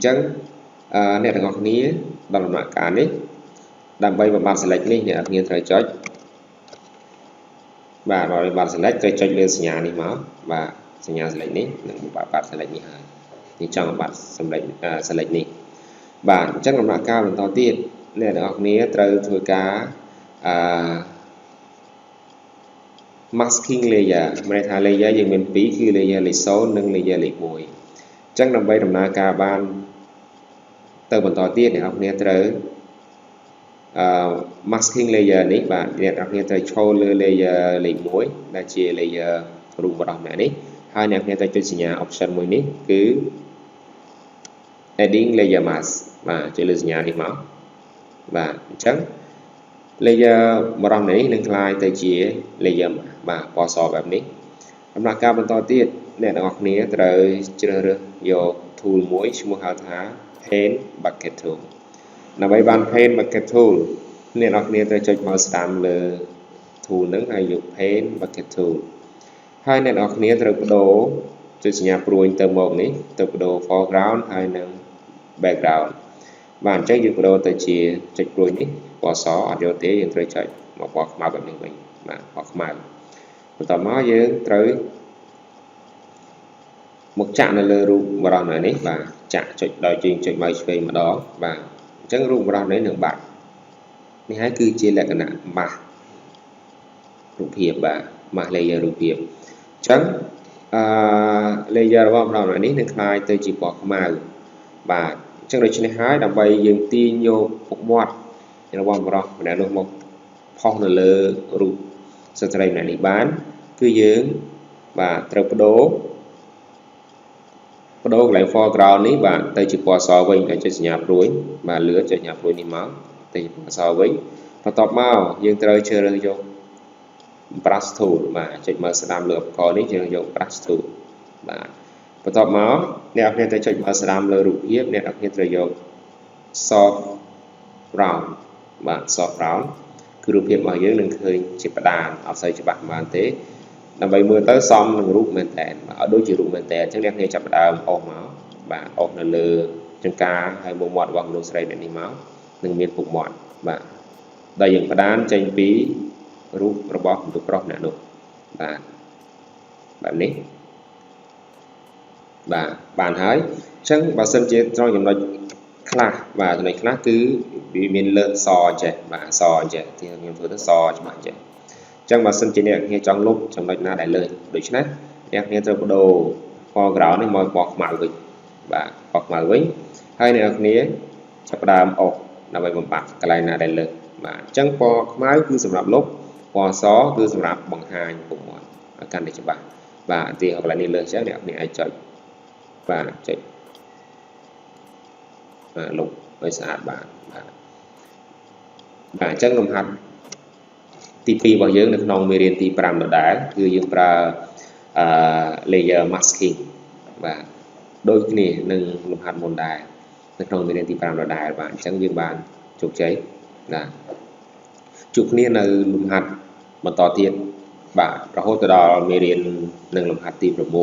ចឹងអ្នកទាំងអស់គ្នាដល់ដំណាក់កាលនេះដើម្បីបំបត្តិ select នេះអ្នកទាំងអស់គ្នាត្រូវចុចបាទដល់បំបត្តិ select ត្រូវចុចលើសញ្ញានេះមកបាទសញ្ញា select នេះនឹងបំបត្តិ select នេះហើយនេះចង់បំបត្តិ select នេះបាទអញ្ចឹងដំណាក់កាលបន្តទៀតអ្នកទាំងអស់គ្នាត្រូវធ្វើការmasking layer មានន័យថា layer យើងមាន2គឺ layer លេខ0និង layer លេខ1អញ្ចឹងដើម្បីដំណើរការបានទៅបន្តទៀតអ្នកនរគ្នាត្រូវmasking layer នេះបាទអ្នកនរគ្នាត្រូវឈរលើ layer លេខ1ដែលជា layer រូបរបស់អ្នកនេះហើយអ្នកនរគ្នាត្រូវចុចសញ្ញា option មួយនេះគឺ adding layer mask បាទចុចលើសញ្ញានេះមកបាទអញ្ចឹង layer របស់នេះនឹងក្លាយទៅជា layer បាទពណ៌សបែបនេះដំណាក់កាលបន្តទៀតអ្នកទាំងអស់គ្នាត្រូវជ្រើសរើសយក tool មួយឈ្មោះហៅថា paint bucket tool ដើម្បីបាន paint bucket tool អ្នកទាំងអស់គ្នាត្រូវចុច mouse ស្ដាំលើ tool ហ្នឹងហើយយក paint bucket tool ហើយអ្នកទាំងអស់គ្នាត្រូវបដូរចុចសញ្ញាព្រួយទៅមកនេះទៅបដូរ foreground ហើយនឹង background បាទអញ្ចឹងយើងបដូរទៅជាចុចព្រួយនេះពណ៌សអត់យកទេយើងត្រូវចុចមកពណ៌ខ្មៅបែបនេះវិញបាទពណ៌ខ្មៅបន្តមកយើងត្រូវមកចាក់នៅលើរូបបរិសុទ្ធនេះបាទចាក់ចុចដល់យើងចុចមកឆ្វេងម្ដងបាទអញ្ចឹងរូបបរិសុទ្ធនេះនឹងបាត់នេះហើយគឺជាលក្ខណៈម៉ាស់រូបភាពបាទម៉ាស់ layer រូបភាពអញ្ចឹងlayer របស់បរិសុទ្ធនេះនឹងក្លាយទៅជាពណ៌ខ្មៅបាទអញ្ចឹងដូច្នេះហើយដើម្បីយើងទាញយកពុកមាត់របស់បរិសុទ្ធម្នាក់នោះមកផុសនៅលើរូបស្ត្រីម្នាក់នេះបានគឺយើងបាទត្រូវបដូរកន្លែង foreground នេះបាទទៅជាពណ៌សវិញហើយចុចសញ្ញាព្រួយបាទលឿនចុចសញ្ញាព្រួយនេះមកទៅជាពណ៌សវិញបន្ទាប់មកយើងត្រូវជ្រើសរើសយក brush tool បាទចុចមើលស្ដាំលើឧបករណ៍នេះយើងយក brush tool បាទបន្ទាប់មកអ្នកនរគ្នាត្រូវចុចមើលស្ដាំលើរូបភាពអ្នកនរគ្នាត្រូវយក soft brown បាទ soft brown គឺរូបភាពរបស់យើងនឹងឃើញជាផ្ដានអត់សូវច្បាស់បានទេដើម្បីមើលទៅសមនឹងរូបមែនតើឲ្យដូចជារូបមែនតើអញ្ចឹងអ្នកគ្នាចាប់ផ្ដើមអូសមកបាទអូសនៅលើចង្កាហើយមុខមាត់របស់មនុស្សស្រីនេះមកនឹងមានពុកមាត់បាទដែលយើងផ្ដានចេញពីរូបរបស់មនុស្សប្រុសម្នាក់នោះបាទបែបនេះបាទបានហើយអញ្ចឹងបើសិនជាត្រង់ចំណុចខ្លះបាទចំណុចខ្លះគឺវាមានលើសអញ្ចេះបាទសអញ្ចេះទីខ្ញុំធ្វើទៅសច្បាស់អញ្ចេះអញ្ចឹងបើសិនជាអ្នកគ្នាចង់លុបចំណុចណាដែលលើសដូច្នេះអ្នកគ្នាត្រូវបដូរ foreground នេះមកពណ៌ខ្មៅវិញបាទពណ៌ខ្មៅវិញហើយអ្នកគ្នាចាប់ផ្ដើមអូសដើម្បីបំបត្តិកន្លែងណាដែលលើសបាទអញ្ចឹងពណ៌ខ្មៅគឺសម្រាប់លុបពណ៌សគឺសម្រាប់បង្ហាញពុកមាត់ឲ្យកាន់តែច្បាស់បាទទីកន្លែងនេះលើសអញ្ចឹងអ្នកគ្នាអាចចុចបាទចុចបាទលុបឲ្យស្អាតបាទបាទអញ្ចឹងលំហាត់ទី2របស់យើងនៅក្នុងមេរៀនទី5ដដែលគឺយើងប្រើlayer masking បាទដូចគ្នានឹងលំហាត់មុនដែរនៅក្នុងមេរៀនទី5ដដែលបាទអញ្ចឹងយើងបានជោគជ័យបាទជួបគ្នានៅលំហាត់បន្តទៀតបាទរហូតទៅដល់មេរៀននឹងលំហាត់ទី6